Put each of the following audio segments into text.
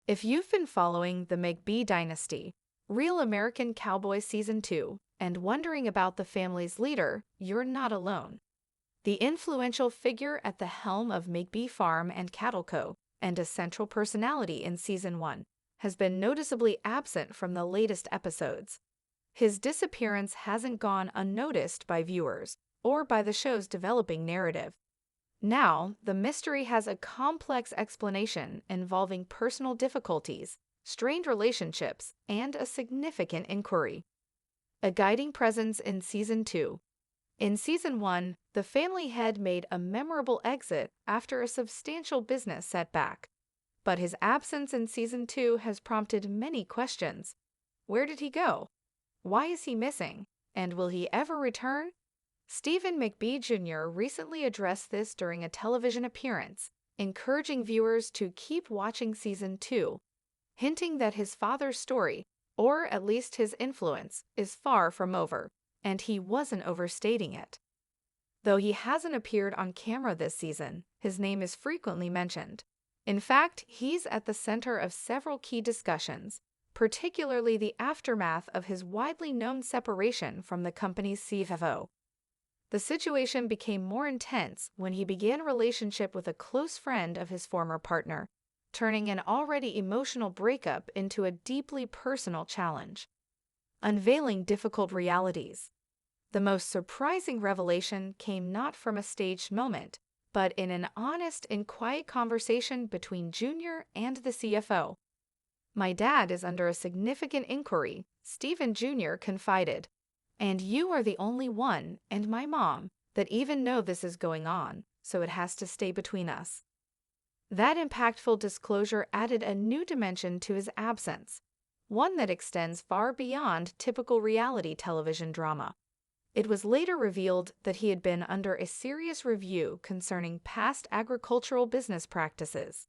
If you've been following the McBee Dynasty, Real American Cowboys Season 2, and wondering about the family's leader, you're not alone. The influential figure at the helm of McBee Farm and Cattle Co., and a central personality in Season 1, has been noticeably absent from the latest episodes. His disappearance hasn't gone unnoticed by viewers, or by the show's developing narrative. Now, the mystery has a complex explanation involving personal difficulties, strained relationships, and a significant inquiry. A guiding presence in Season 2. In Season 1, the family head made a memorable exit after a substantial business setback. But his absence in Season 2 has prompted many questions. Where did he go? Why is he missing? And will he ever return? Stephen McBee Jr. recently addressed this during a television appearance, encouraging viewers to keep watching Season 2, hinting that his father's story, or at least his influence, is far from over, and he wasn't overstating it. Though he hasn't appeared on camera this season, his name is frequently mentioned. In fact, he's at the center of several key discussions, particularly the aftermath of his widely known separation from the company's CFO. The situation became more intense when he began a relationship with a close friend of his former partner, turning an already emotional breakup into a deeply personal challenge. Unveiling difficult realities. The most surprising revelation came not from a staged moment, but in an honest and quiet conversation between Junior and the CFO. "My dad is under a significant inquiry," Stephen Jr. confided. "And you are the only one, and my mom, that even know this is going on, so it has to stay between us." That impactful disclosure added a new dimension to his absence, one that extends far beyond typical reality television drama. It was later revealed that he had been under a serious review concerning past agricultural business practices.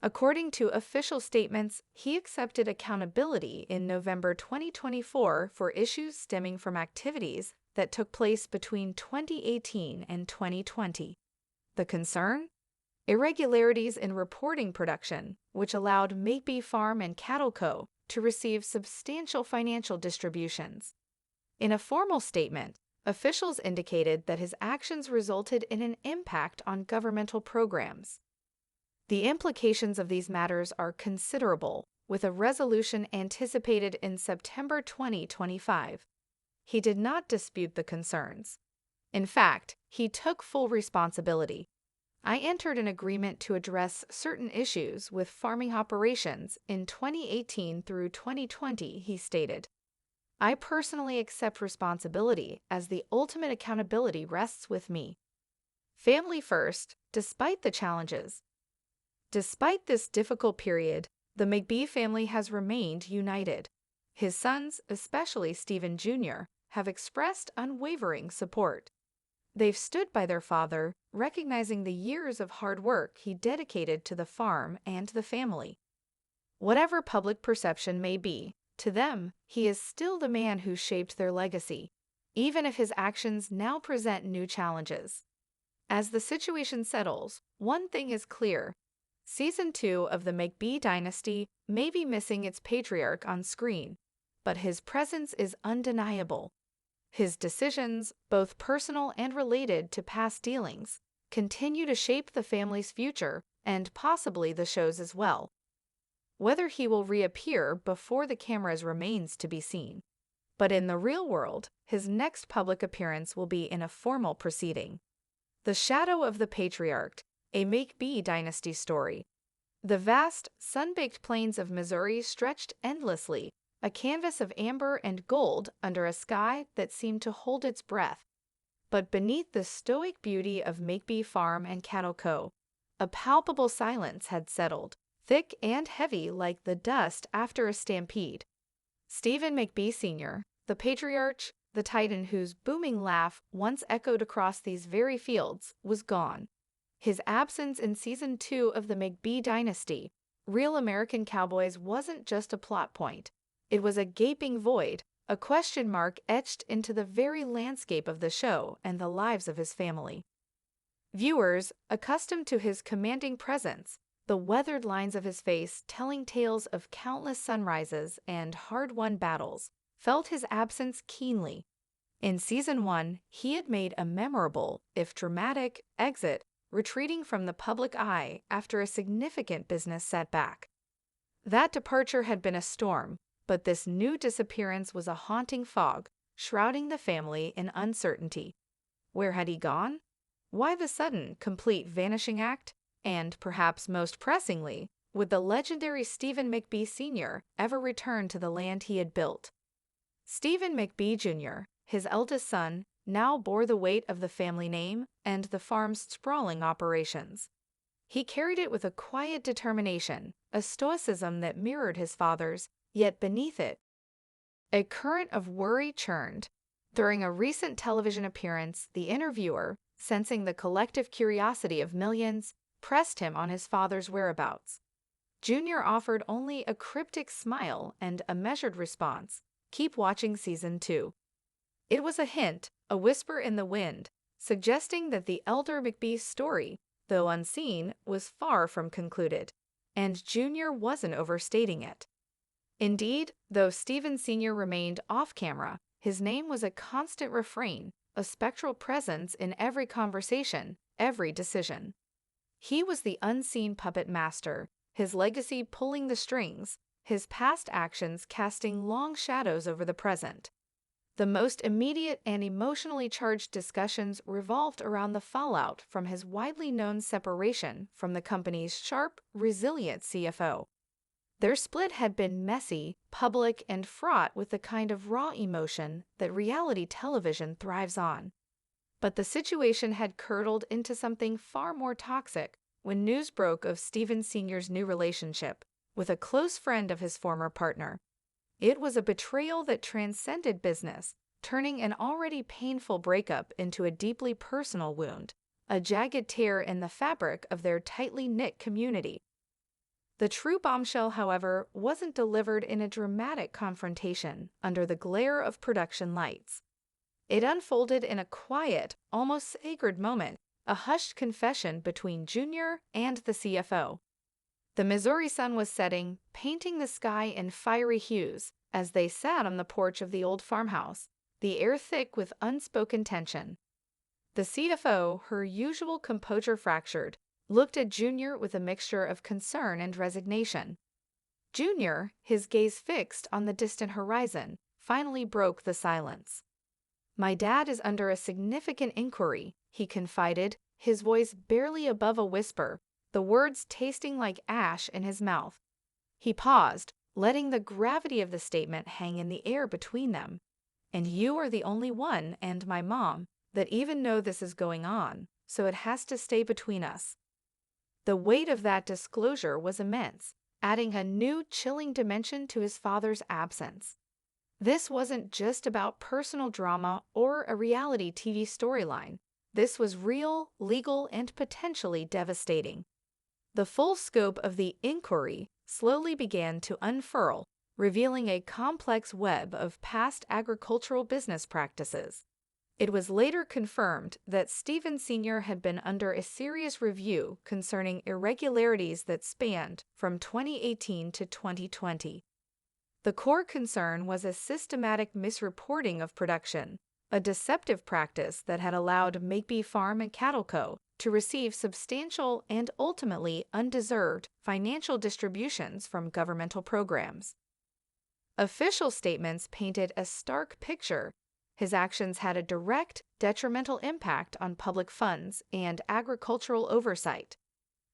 According to official statements, he accepted accountability in November 2024 for issues stemming from activities that took place between 2018 and 2020. The concern? Irregularities in reporting production, which allowed McBee Farm and Cattle Co. to receive substantial financial distributions. In a formal statement, officials indicated that his actions resulted in an impact on governmental programs. The implications of these matters are considerable, with a resolution anticipated in September 2025. He did not dispute the concerns. In fact, he took full responsibility. "I entered an agreement to address certain issues with farming operations in 2018 through 2020, he stated. "I personally accept responsibility as the ultimate accountability rests with me." Family first, despite the challenges. Despite this difficult period, the McBee family has remained united. His sons, especially Stephen Jr., have expressed unwavering support. They've stood by their father, recognizing the years of hard work he dedicated to the farm and the family. Whatever public perception may be, to them, he is still the man who shaped their legacy, even if his actions now present new challenges. As the situation settles, one thing is clear. Season 2 of the McBee Dynasty may be missing its patriarch on screen, but his presence is undeniable. His decisions, both personal and related to past dealings, continue to shape the family's future and possibly the show's as well. Whether he will reappear before the cameras remains to be seen. But in the real world, his next public appearance will be in a formal proceeding. The Shadow of the Patriarch, a McBee Dynasty story. The vast, sun-baked plains of Missouri stretched endlessly, a canvas of amber and gold under a sky that seemed to hold its breath. But beneath the stoic beauty of McBee Farm and Cattle Co., a palpable silence had settled, thick and heavy like the dust after a stampede. Stephen McBee Sr., the patriarch, the titan whose booming laugh once echoed across these very fields, was gone. His absence in Season 2 of the McBee Dynasty, Real American Cowboys, wasn't just a plot point. It was a gaping void, a question mark etched into the very landscape of the show and the lives of his family. Viewers, accustomed to his commanding presence, the weathered lines of his face telling tales of countless sunrises and hard-won battles, felt his absence keenly. In Season 1, he had made a memorable, if dramatic, exit, retreating from the public eye after a significant business setback. That departure had been a storm, but this new disappearance was a haunting fog, shrouding the family in uncertainty. Where had he gone? Why the sudden, complete vanishing act? And, perhaps most pressingly, would the legendary Stephen McBee Sr. ever return to the land he had built? Stephen McBee Jr., his eldest son, now bore the weight of the family name and the farm's sprawling operations. He carried it with a quiet determination, a stoicism that mirrored his father's, yet beneath it, a current of worry churned. During a recent television appearance, the interviewer, sensing the collective curiosity of millions, pressed him on his father's whereabouts. Junior offered only a cryptic smile and a measured response, "Keep watching Season 2. It was a hint, a whisper in the wind, suggesting that the elder McBee's story, though unseen, was far from concluded, and Junior wasn't overstating it. Indeed, though Stephen Sr. remained off-camera, his name was a constant refrain, a spectral presence in every conversation, every decision. He was the unseen puppet master, his legacy pulling the strings, his past actions casting long shadows over the present. The most immediate and emotionally charged discussions revolved around the fallout from his widely known separation from the company's sharp, resilient CFO. Their split had been messy, public, and fraught with the kind of raw emotion that reality television thrives on. But the situation had curdled into something far more toxic when news broke of Stephen Sr.'s new relationship with a close friend of his former partner. It was a betrayal that transcended business, turning an already painful breakup into a deeply personal wound, a jagged tear in the fabric of their tightly knit community. The true bombshell, however, wasn't delivered in a dramatic confrontation under the glare of production lights. It unfolded in a quiet, almost sacred moment, a hushed confession between Junior and the CFO. The Missouri sun was setting, painting the sky in fiery hues as they sat on the porch of the old farmhouse, the air thick with unspoken tension. The CFO, her usual composure fractured, looked at Junior with a mixture of concern and resignation. Junior, his gaze fixed on the distant horizon, finally broke the silence. "My dad is under a significant inquiry," he confided, his voice barely above a whisper, the words tasting like ash in his mouth. He paused, letting the gravity of the statement hang in the air between them. "And you are the only one, and my mom, that even know this is going on, so it has to stay between us." The weight of that disclosure was immense, adding a new chilling dimension to his father's absence. This wasn't just about personal drama or a reality TV storyline. This was real, legal, and potentially devastating. The full scope of the inquiry slowly began to unfurl, revealing a complex web of past agricultural business practices. It was later confirmed that Stephen Sr. had been under a serious review concerning irregularities that spanned from 2018 to 2020. The core concern was a systematic misreporting of production, a deceptive practice that had allowed McBee Farm and Cattle Co. to receive substantial and ultimately undeserved financial distributions from governmental programs. Official statements painted a stark picture. His actions had a direct, detrimental impact on public funds and agricultural oversight.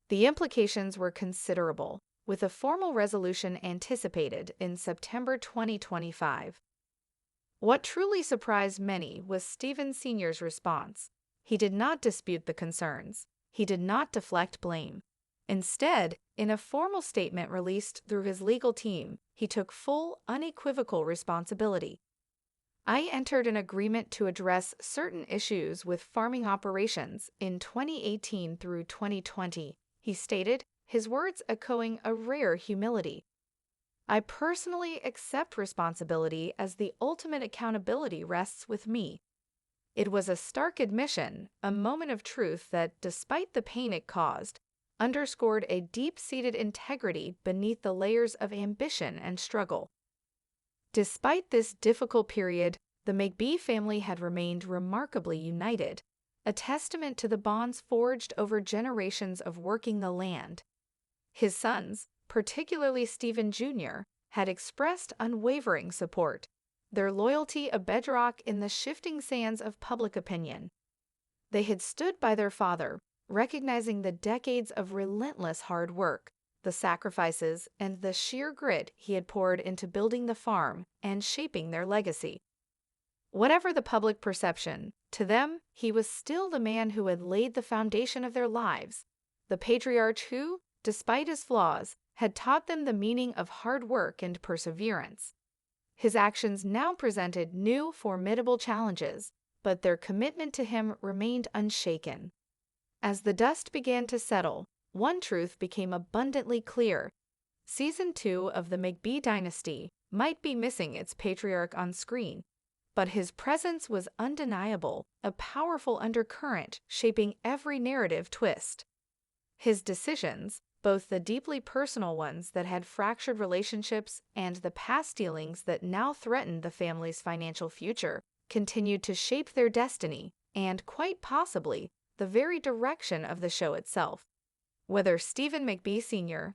The implications were considerable, with a formal resolution anticipated in September 2025. What truly surprised many was Stephen Sr.'s response. He did not dispute the concerns. He did not deflect blame. Instead, in a formal statement released through his legal team, he took full, unequivocal responsibility. "I entered an agreement to address certain issues with farming operations in 2018 through 2020, he stated, his words echoing a rare humility. "I personally accept responsibility as the ultimate accountability rests with me." It was a stark admission, a moment of truth that, despite the pain it caused, underscored a deep-seated integrity beneath the layers of ambition and struggle. Despite this difficult period, the McBee family had remained remarkably united, a testament to the bonds forged over generations of working the land. His sons, particularly Stephen Jr., had expressed unwavering support, their loyalty a bedrock in the shifting sands of public opinion. They had stood by their father, recognizing the decades of relentless hard work, the sacrifices, and the sheer grit he had poured into building the farm and shaping their legacy. Whatever the public perception, to them, he was still the man who had laid the foundation of their lives, the patriarch who, despite his flaws, had taught them the meaning of hard work and perseverance. His actions now presented new, formidable challenges, but their commitment to him remained unshaken. As the dust began to settle, one truth became abundantly clear. Season 2 of the McBee Dynasty might be missing its patriarch on screen, but his presence was undeniable, a powerful undercurrent shaping every narrative twist. His decisions, both the deeply personal ones that had fractured relationships and the past dealings that now threatened the family's financial future, continued to shape their destiny and, quite possibly, the very direction of the show itself. Whether Stephen McBee Sr.,